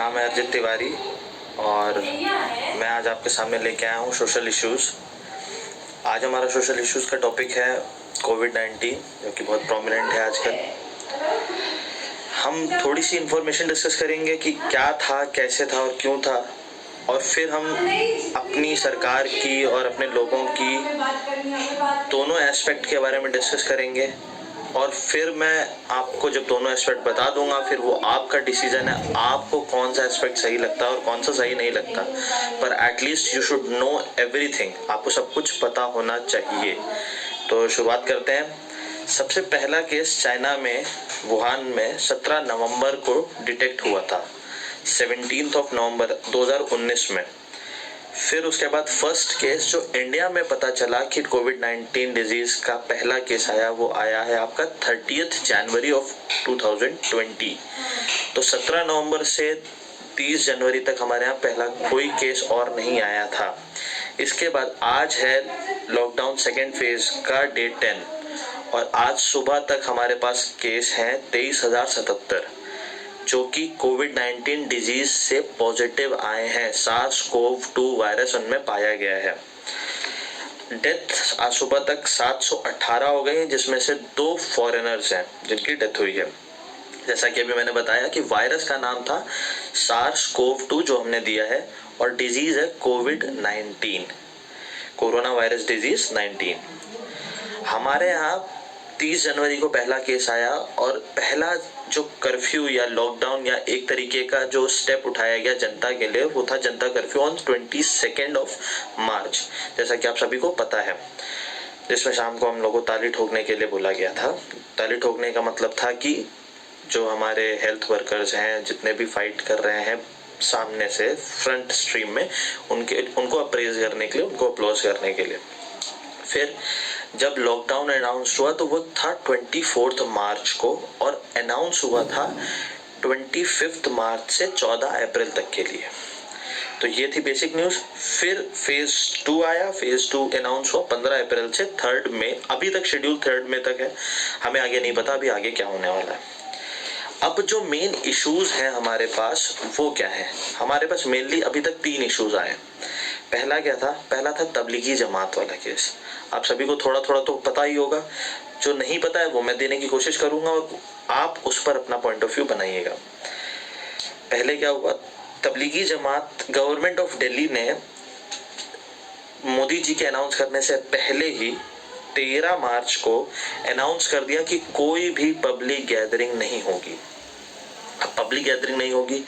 नाम है अर्जित तिवारी और मैं आज आपके सामने लेके आया हूँ सोशल इश्यूज़। आज हमारा सोशल इश्यूज़ का टॉपिक है कोविड-19, जो कि बहुत प्रोमिनेंट है आजकल। हम थोड़ी सी इन्फॉर्मेशन डिस्कस करेंगे कि क्या था, कैसे था और क्यों था, और फिर हम अपनी सरकार की और अपने लोगों की दोनों एस्पेक्ट के बारे में डिस्कस करेंगे। और फिर मैं आपको जब दोनों एस्पेक्ट बता दूंगा, फिर वो आपका डिसीजन है, आपको कौन सा एस्पेक्ट सही लगता है और कौन सा सही नहीं लगता। पर at least you should know everything, आपको सब कुछ पता होना चाहिए। तो शुरुआत करते हैं। सबसे पहला केस चाइना में वुहान में 17 नवंबर को डिटेक्ट हुआ था, 17 नवंबर 2019 में। फिर उसके बाद फर्स्ट केस जो इंडिया में पता चला कि कोविड-19 डिजीज का पहला केस आया, वो आया है आपका 30 जनवरी ऑफ 2020। तो 17 नवंबर से 30 जनवरी तक हमारे यहाँ पहला कोई केस और नहीं आया था। इसके बाद आज है लॉकडाउन सेकेंड फेज का डे 10 और आज सुबह तक हमारे पास केस हैं 23,077 जो कि कोविड-19 डिजीज से पॉजिटिव आए हैं। SARS-CoV-2 वायरस उनमें पाया गया है। डेथ आज सुबह तक 718 हो गई हैं, जिसमें से 2 फॉरेनर्स हैं जिनकी डेथ हुई है। जैसा कि अभी मैंने बताया कि वायरस का नाम था SARS-CoV-2 जो हमने दिया है, और डिजीज है कोविड-19, कोरोना वायरस डिजीज 19। हमारे यहाँ 30 जनवरी को पहला केस आया और पहला जो कर्फ्यू या लॉकडाउन या एक तरीके का जो स्टेप उठाया गया जनता के लिए, वो था जनता कर्फ्यू ऑन 22 मार्च, जैसा कि आप सभी को पता है, जिसमें शाम को हम लोगों को ताली ठोकने के लिए बोला गया था। ताली ठोकने का मतलब था कि जो हमारे हेल्थ वर्कर्स हैं, जितने भी फाइट कर रहे हैं सामने से फ्रंट स्ट्रीम में, उनको अप्रेज करने के लिए, उनको अप्लॉज करने के लिए। फिर जब लॉकडाउन अनाउंस हुआ तो वो था 24 मार्च को, और अनाउंस हुआ था 25 मार्च से 14 अप्रैल तक के लिए। तो ये थी बेसिक न्यूज़। फिर फेज 2 आया। फेज 2 अनाउंस हुआ 15 अप्रैल से 3 मई। अभी तक शेड्यूल 3 मई तक है, हमें आगे नहीं पता अभी आगे क्या होने वाला है। अब जो मेन इश्यूज हैं हमारे पास वो क्या है? हमारे पास मेनली अभी तक 3 इश्यूज आए। पहला क्या था? पहला था तबलीगी जमात वाला केस। आप सभी को थोड़ा थोड़ा तो पता ही होगा, जो नहीं पता है वो मैं देने की कोशिश करूंगा और आप उस पर अपना पॉइंट ऑफ व्यू बनाइएगा। पहले क्या हुआ? तबलीगी जमात, गवर्नमेंट ऑफ दिल्ली ने मोदी जी के अनाउंस करने से पहले ही 13 मार्च को अनाउंस कर दिया कि कोई भी पब्लिक गैदरिंग नहीं होगी। अब पब्लिक गैदरिंग नहीं होगी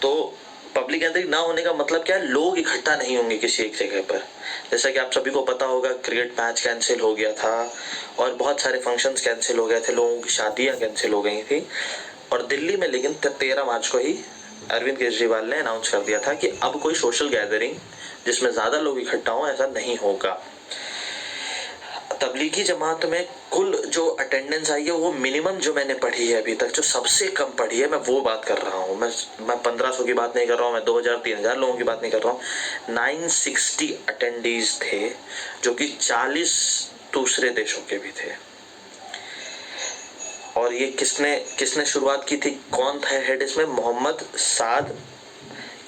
तो पब्लिक गैदरिंग ना होने का मतलब क्या है? लोग इकट्ठा नहीं होंगे किसी एक जगह पर। जैसा कि आप सभी को पता होगा, क्रिकेट मैच कैंसिल हो गया था और बहुत सारे फंक्शंस कैंसिल हो गए थे, लोगों की शादियां कैंसिल हो गई थी। और दिल्ली में लेकिन 13 मार्च को ही अरविंद केजरीवाल ने अनाउंस कर दिया था कि अब कोई सोशल गैदरिंग जिसमें ज्यादा लोग इकट्ठा हों ऐसा नहीं होगा। तबलीगी जमात में कुल जो अटेंडेंस आई है वो मिनिमम जो मैंने पढ़ी है अभी तक, जो सबसे कम पढ़ी है, मैं वो बात कर रहा हूँ। मैं 1500 की बात नहीं कर रहा हूँ, मैं 2000-3000 लोगों की बात नहीं कर रहा हूँ। 960 अटेंडीज थे, जो कि 40 दूसरे देशों के भी थे। और ये किसने शुरुआत की थी? कौन था हेड इसमें? मोहम्मद साद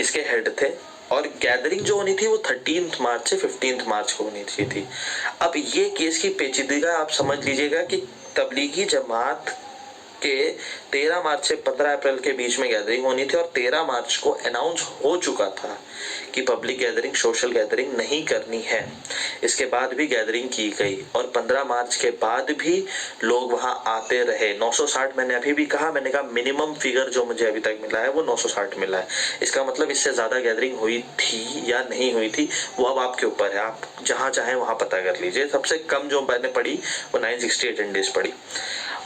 इसके हेड थे। और गैदरिंग जो होनी थी वो 13 मार्च से 15 मार्च को होनी थी। अब ये केस की पेचीदगी आप समझ लीजिएगा कि तबलीगी जमात के 13 मार्च से 15 अप्रैल के बीच में गैदरिंग होनी थी और 13 मार्च को अनाउंस हो चुका था कि पब्लिक गैदरिंग, सोशल गैदरिंग नहीं करनी है। इसके बाद भी गैदरिंग की गई और 15 मार्च के बाद भी लोग वहां आते रहे। 960 मैंने अभी भी कहा, मैंने कहा मिनिमम फिगर जो मुझे अभी तक मिला है वो 960 मिला है। इसका मतलब इससे ज्यादा गैदरिंग हुई थी या नहीं हुई थी वो अब आपके ऊपर है, आप जहां चाहें वहां पता कर लीजिए। सबसे कम जो मैंने पढ़ी वो 960 अटेंडेंस पढ़ी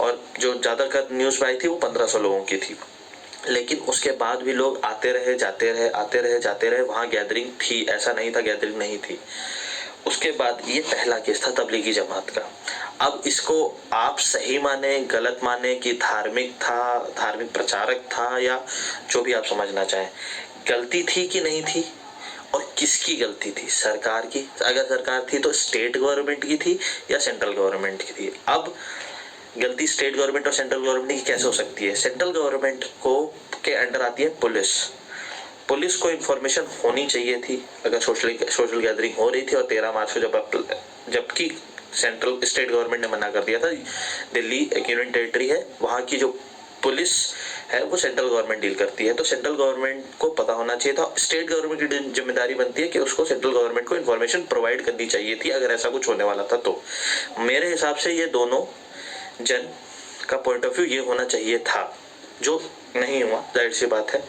और जो ज्यादातर न्यूज में आई थी वो 1500 लोगों की थी। लेकिन उसके बाद भी लोग आते रहे, जाते रहे, आते रहे, जाते रहे। वहां गैदरिंग थी, ऐसा नहीं था गैदरिंग नहीं थी। उसके बाद ये पहला केस था तबलीगी जमात का। अब इसको आप सही माने, गलत माने कि धार्मिक था, धार्मिक प्रचारक था, या जो भी आप समझना चाहें, गलती थी कि नहीं थी और किसकी गलती थी? सरकार की। अगर सरकार थी तो स्टेट गवर्नमेंट की थी या सेंट्रल गवर्नमेंट की थी? अब गलती स्टेट गवर्नमेंट और सेंट्रल गवर्नमेंट की कैसे हो सकती है? सेंट्रल गवर्नमेंट को के अंडर आती है पुलिस पुलिस को इन्फॉर्मेशन होनी चाहिए थी अगर सोशल गैदरिंग हो रही थी, और 13 मार्च को जबकि सेंट्रल स्टेट गवर्नमेंट ने मना कर दिया था, दिल्ली एक यूनियन टेरिटरी है, वहाँ की जो पुलिस है वो सेंट्रल गवर्नमेंट डील करती है, तो सेंट्रल गवर्नमेंट को पता होना चाहिए था। स्टेट गवर्नमेंट की जिम्मेदारी बनती है कि उसको सेंट्रल गवर्नमेंट को इन्फॉर्मेशन प्रोवाइड करनी चाहिए थी अगर ऐसा कुछ होने वाला था। तो मेरे हिसाब से ये दोनों जन का पॉइंट ऑफ व्यू ये होना चाहिए था, जो नहीं हुआ, जाहिर सी बात है।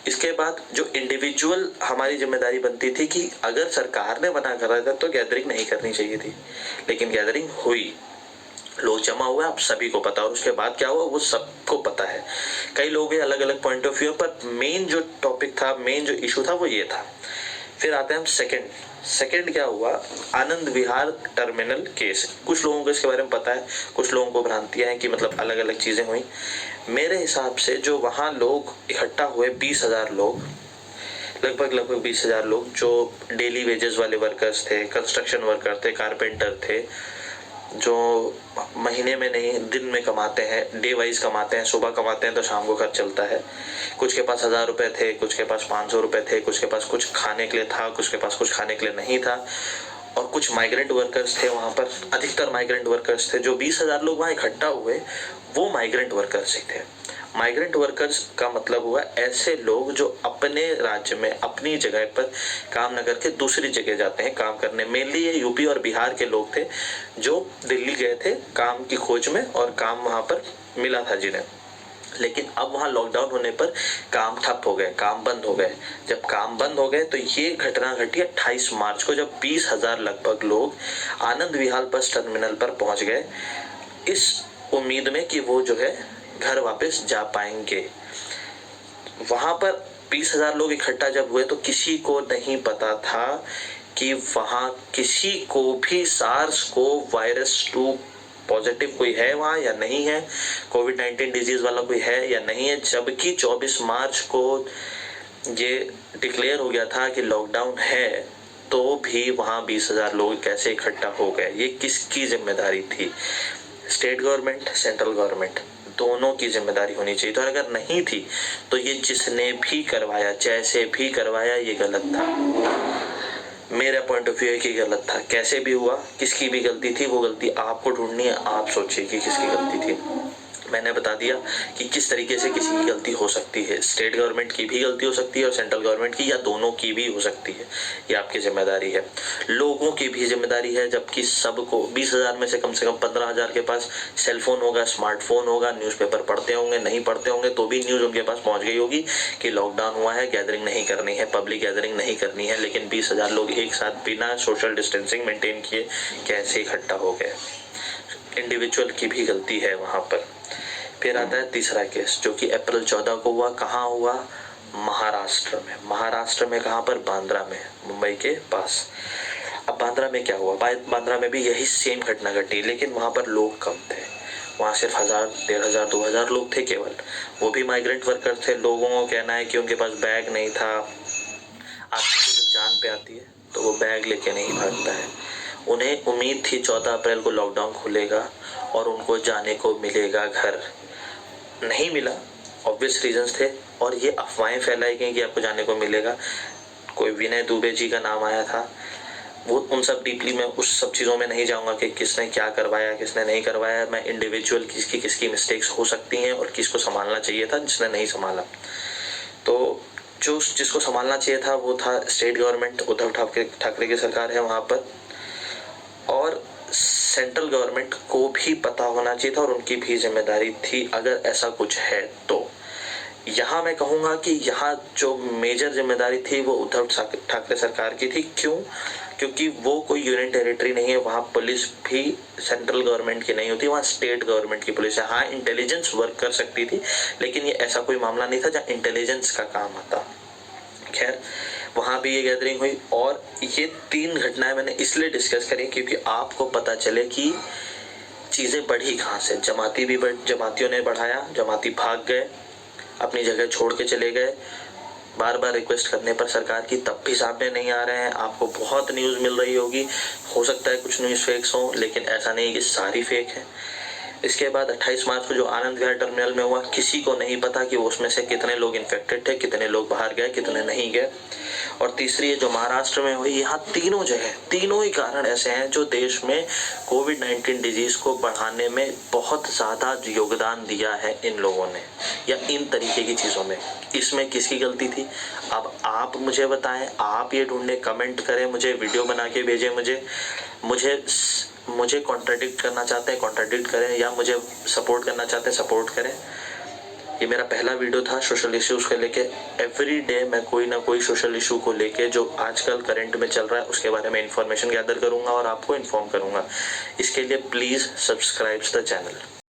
इसके बाद जो इंडिविजुअल हमारी जिम्मेदारी बनती थी कि अगर सरकार ने मना करा था तो गैदरिंग नहीं करनी चाहिए थी, लेकिन गैदरिंग हुई, लोग जमा हुए, आप सभी को पता, और उसके बाद क्या हुआ वो सबको पता है। कई लोग हैं अलग अलग पॉइंट ऑफ व्यू, पर मेन जो टॉपिक था, मेन जो इशू था वो ये था। फिर आते हैं हम सेकंड क्या हुआ, आनंद विहार टर्मिनल केस। कुछ लोगों को इसके बारे में पता है, कुछ लोगों को भ्रांतियां हैं कि मतलब अलग अलग चीजें हुई। मेरे हिसाब से जो वहां लोग इकट्ठा हुए 20,000 लोग, लगभग 20,000 लोग, जो डेली वेजेस वाले वर्कर्स थे, कंस्ट्रक्शन वर्कर थे, कारपेंटर थे, जो महीने में नहीं दिन में कमाते हैं, डे वाइज कमाते हैं, सुबह कमाते हैं तो शाम को खर्च चलता है। कुछ के पास 1000 रुपए थे, कुछ के पास 500 रुपए थे, कुछ के पास कुछ खाने के लिए था, कुछ के पास कुछ खाने के लिए नहीं था, और कुछ माइग्रेंट वर्कर्स थे वहां पर, अधिकतर माइग्रेंट वर्कर्स थे। जो 20,000 लोग वहां इकट्ठा हुए वो माइग्रेंट वर्कर्स ही थे। माइग्रेंट वर्कर्स का मतलब हुआ ऐसे लोग जो अपने राज्य में अपनी जगह पर काम न करके दूसरी जगह जाते हैं काम करने। मेनली ये यूपी और बिहार के लोग थे जो दिल्ली गए थे काम की खोज में, और काम वहां पर मिला था जिन्हें। लेकिन अब वहां लॉकडाउन होने पर काम ठप हो गए, काम बंद हो गए। जब काम बंद हो गए तो ये घटना घटी 28 मार्च को, जब 20,000 लगभग लोग आनंद विहार बस टर्मिनल पर पहुंच गए, इस उम्मीद में कि वो जो है घर वापस जा पाएंगे। वहां पर 20,000 लोग इकट्ठा जब हुए तो किसी को नहीं पता था कि वहां किसी को भी SARS-CoV-2 पॉजिटिव कोई है वहां या नहीं है, कोविड-19 डिजीज वाला कोई है या नहीं है। जबकि 24 मार्च को ये डिक्लेयर हो गया था कि लॉकडाउन है, तो भी वहां 20,000 लोग कैसे इकट्ठा हो गए, ये किसकी जिम्मेदारी थी? स्टेट गवर्नमेंट, सेंट्रल गवर्नमेंट, दोनों की जिम्मेदारी होनी चाहिए। तो अगर नहीं थी तो ये जिसने भी करवाया, जैसे भी करवाया, ये गलत था। मेरा पॉइंट ऑफ व्यू है कि गलत था। कैसे भी हुआ, किसकी भी गलती थी, वो गलती आपको ढूंढनी है, आप सोचिए कि किसकी गलती थी। मैंने बता दिया कि किस तरीके से किसी की गलती हो सकती है। स्टेट गवर्नमेंट की भी गलती हो सकती है और सेंट्रल गवर्नमेंट की, या दोनों की भी हो सकती है। ये आपकी जिम्मेदारी है। लोगों की भी जिम्मेदारी है, जबकि सबको 20,000 में से कम 15,000 के पास सेलफोन होगा, स्मार्टफोन होगा, न्यूज़पेपर पढ़ते होंगे, नहीं पढ़ते होंगे तो भी न्यूज़ उनके पास पहुंच गई होगी कि लॉकडाउन हुआ है, गैदरिंग नहीं करनी है, पब्लिक गैदरिंग नहीं करनी है। लेकिन 20,000 लोग एक साथ बिना सोशल डिस्टेंसिंग मेंटेन किए कैसे इकट्ठा हो गए? इंडिविजुअल की भी गलती है वहां पर। फिर आता है तीसरा केस, जो कि अप्रैल 14 को हुआ। कहाँ हुआ? महाराष्ट्र में। महाराष्ट्र में कहाँ पर? बांद्रा में, मुंबई के पास। अब बांद्रा में क्या हुआ? बांद्रा में भी यही सेम घटना घटी, लेकिन वहां पर लोग कम थे। वहां सिर्फ 1,000, 1,500, 2,000 लोग थे केवल। वो भी माइग्रेंट वर्कर थे। लोगों को कहना है कि उनके पास बैग नहीं था। आदमी जब जान पे आती है तो वो बैग लेके नहीं भागता है। उन्हें उम्मीद थी 14 अप्रैल को लॉकडाउन खुलेगा और उनको जाने को मिलेगा घर। नहीं मिला, ऑब्वियस रीजंस थे, और ये अफवाहें फैलाई गई कि आपको जाने को मिलेगा। कोई विनय दुबे जी का नाम आया था। वो उन सब डीपली में उस सब चीज़ों में नहीं जाऊंगा कि किसने क्या करवाया, किसने नहीं करवाया। मैं इंडिविजुअल किसकी मिस्टेक्स हो सकती हैं और किसको संभालना चाहिए था, जिसने नहीं संभाला। तो जो जिसको संभालना चाहिए था वो था स्टेट गवर्नमेंट, उद्धव ठाकरे की सरकार है वहाँ पर, और सेंट्रल गवर्नमेंट को भी पता होना चाहिए था और उनकी भी जिम्मेदारी थी अगर ऐसा कुछ है तो। यहाँ मैं कहूँगा कि यहाँ जो मेजर जिम्मेदारी थी वो उद्धव ठाकरे सरकार की थी। क्यों? क्योंकि वो कोई यूनियन टेरिटरी नहीं है। वहाँ पुलिस भी सेंट्रल गवर्नमेंट की नहीं होती, वहाँ स्टेट गवर्नमेंट की पुलिस है। हाँ, इंटेलिजेंस वर्क कर सकती थी, लेकिन ये ऐसा कोई मामला नहीं था जहाँ इंटेलिजेंस का काम आता। खैर, वहां भी ये गैदरिंग हुई, और ये 3 घटनाएं मैंने इसलिए डिस्कस करी क्योंकि आपको पता चले कि चीजें बढ़ी कहां से। जमातियों ने बढ़ाया, जमाती भाग गए, अपनी जगह छोड़ के चले गए। बार बार रिक्वेस्ट करने पर सरकार की तब भी सामने नहीं आ रहे हैं। आपको बहुत न्यूज मिल रही होगी, हो सकता है कुछ न्यूज फेक्स हो, लेकिन ऐसा नहीं कि सारी फेक है। इसके बाद 28 मार्च को जो आनंद विहार टर्मिनल में हुआ, किसी को नहीं पता कि उसमें से कितने लोग इन्फेक्टेड थे, कितने लोग बाहर गए, कितने नहीं गए। और तीसरी है जो महाराष्ट्र में हुई, यहाँ तीनों जगह तीनों ही कारण ऐसे हैं जो देश में कोविड-19 डिजीज को बढ़ाने में बहुत ज़्यादा योगदान दिया है इन लोगों ने, या इन तरीके की चीज़ों में। इसमें किसकी गलती थी? अब आप मुझे बताएं, आप ये ढूंढें, कमेंट करें, मुझे वीडियो बना के भेजें, मुझे कॉन्ट्राडिक्ट करना चाहते हैं कॉन्ट्राडिक्ट करें, या मुझे सपोर्ट करना चाहते हैं सपोर्ट करें। ये मेरा पहला वीडियो था सोशल इश्यूज़ को लेके। एवरी डे मैं कोई ना कोई सोशल इशू को लेके जो आजकल करंट में चल रहा है उसके बारे में इंफॉर्मेशन गैदर करूंगा और आपको इन्फॉर्म करूंगा। इसके लिए प्लीज़ सब्सक्राइब द चैनल।